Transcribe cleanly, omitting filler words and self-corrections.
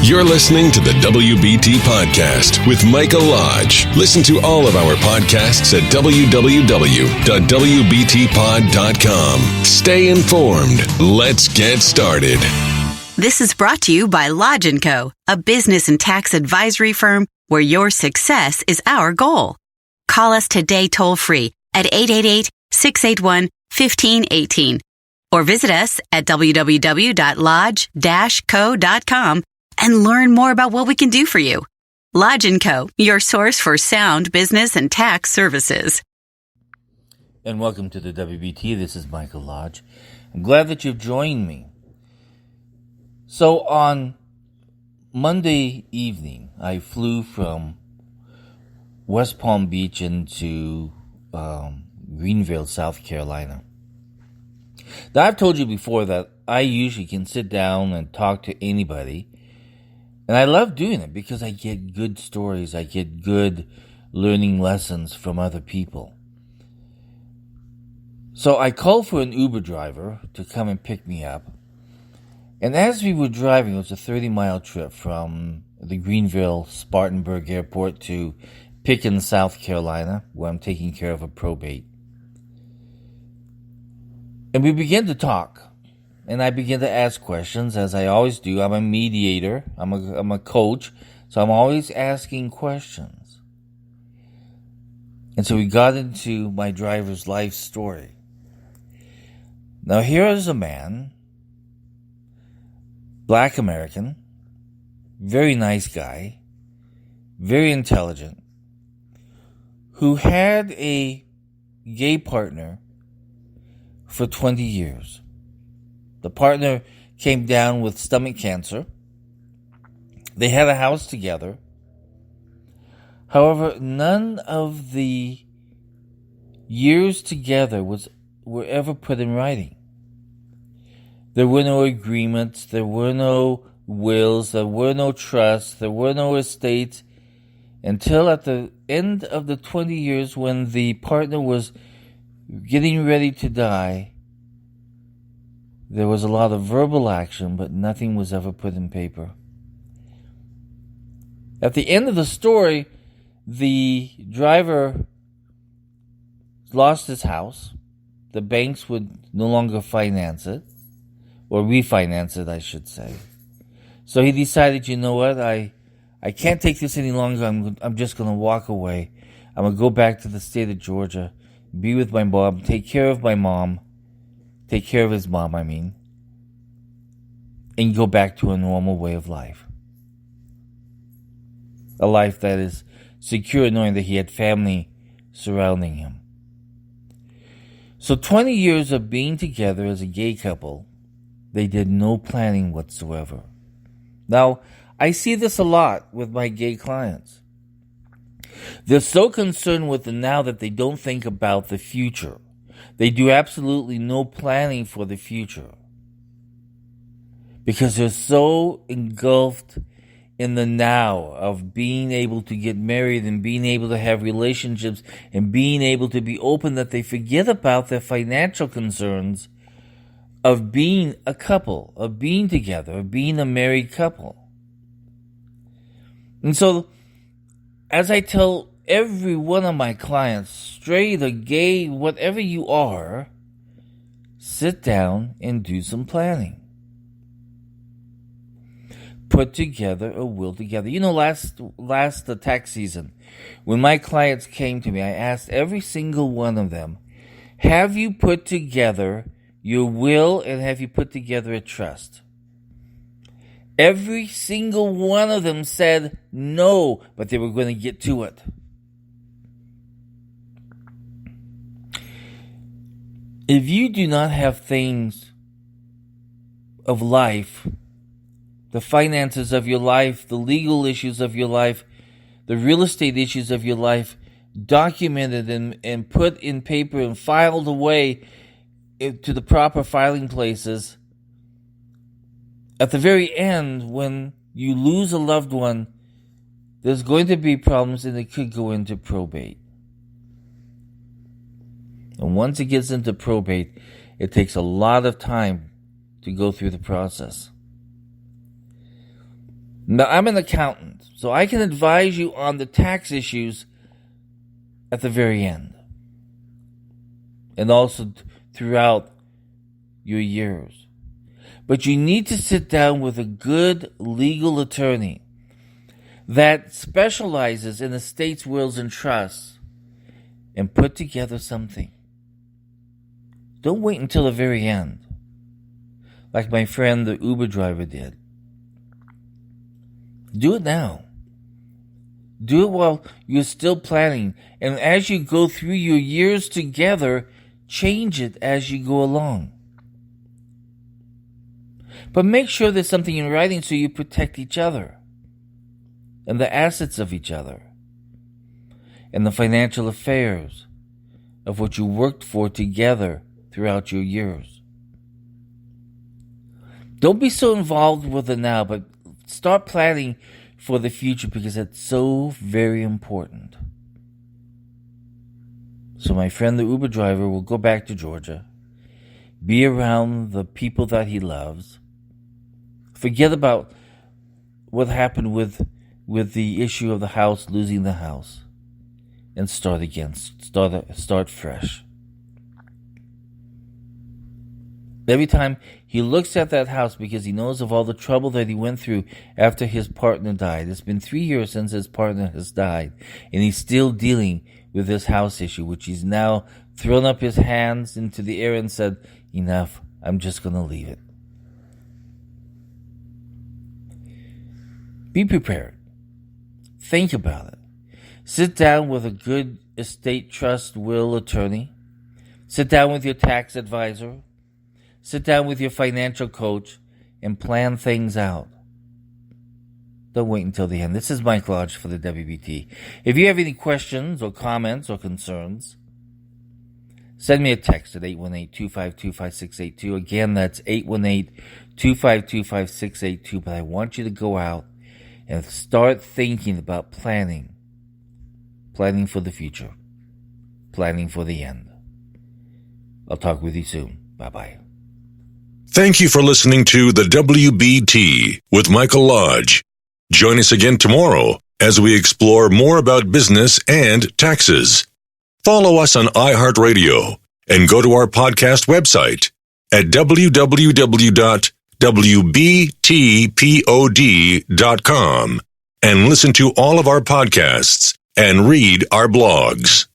You're listening to the WBT Podcast with Micah Lodge. Listen to all of our podcasts at www.wbtpod.com. Stay informed. Let's get started. This is brought to you by Lodge & Co., a business and tax advisory firm where your success is our goal. Call us today toll-free at 888-681-1518 or visit us at www.lodge-co.com and learn more about what we can do for you. Lodge & Co., your source for sound business and tax services. And welcome to the WBT. This is Michael Lodge. I'm glad that you've joined me. So on Monday evening, I flew from West Palm Beach into Greenville, South Carolina. Now, I've told you before that I usually can sit down and talk to anybody. And I love doing it because I get good stories. I get good learning lessons from other people. So I called for an Uber driver to come and pick me up. And as we were driving, it was a 30-mile trip from the Greenville Spartanburg Airport to Pickens, South Carolina, where I'm taking care of a probate. And we began to talk. And I began to ask questions, as I always do. I'm a mediator. I'm a coach. So I'm always asking questions. And so we got into my driver's life story. Now here is a man, Black American, very nice guy, very intelligent, who had a gay partner for 20 years. The partner came down with stomach cancer. They had a house together. However, none of the years together were ever put in writing. There were no agreements. There were no wills. There were no trusts. There were no estates until at the end of the 20 years when the partner was getting ready to die. There was a lot of verbal action, but nothing was ever put in paper. At the end of the story, the driver lost his house. The banks would no longer finance it, or refinance it, I should say. So he decided, you know what, I can't take this any longer. I'm just going to walk away. I'm going to go back to the state of Georgia, be with my mom, take care of my mom. Take care of his mom, and go back to a normal way of life. A life that is secure, knowing that he had family surrounding him. So 20 years of being together as a gay couple, they did no planning whatsoever. Now, I see this a lot with my gay clients. They're so concerned with the now that they don't think about the future. They do absolutely no planning for the future because they're so engulfed in the now of being able to get married and being able to have relationships and being able to be open that they forget about their financial concerns of being a couple, of being together, of being a married couple. And so, as I tell every one of my clients, straight or gay, whatever you are, sit down and do some planning. Put together a will together. You know, last tax season, when my clients came to me, I asked every single one of them, have you put together your will and have you put together a trust? Every single one of them said no, but they were going to get to it. If you do not have things of life, the finances of your life, the legal issues of your life, the real estate issues of your life documented and put in paper and filed away to the proper filing places, at the very end, when you lose a loved one, there's going to be problems and it could go into probate. And once it gets into probate, it takes a lot of time to go through the process. Now, I'm an accountant, so I can advise you on the tax issues at the very end. And also throughout your years. But you need to sit down with a good legal attorney that specializes in estates, wills, and trusts and put together something. Don't wait until the very end, like my friend the Uber driver did. Do it now. Do it while you're still planning, and as you go through your years together, change it as you go along. But make sure there's something in writing so you protect each other and the assets of each other and the financial affairs of what you worked for together throughout your years. Don't be so involved with the now, but start planning for the future because it's so very important. So my friend the Uber driver will go back to Georgia, be around the people that he loves, forget about what happened with the issue of the house, losing the house, and start again, start fresh. Every time he looks at that house, because he knows of all the trouble that he went through after his partner died. It's been 3 years since his partner has died, and he's still dealing with this house issue, which he's now thrown up his hands into the air and said, enough, I'm just going to leave it. Be prepared. Think about it. Sit down with a good estate trust will attorney. Sit down with your tax advisor. Sit down with your financial coach and plan things out. Don't wait until the end. This is Mike Lodge for the WBT. If you have any questions or comments or concerns, send me a text at 818-252-5682. Again, that's 818-252-5682. But I want you to go out and start thinking about planning. Planning for the future. Planning for the end. I'll talk with you soon. Bye-bye. Thank you for listening to the WBT with Michael Lodge. Join us again tomorrow as we explore more about business and taxes. Follow us on iHeartRadio and go to our podcast website at www.wbtpod.com and listen to all of our podcasts and read our blogs.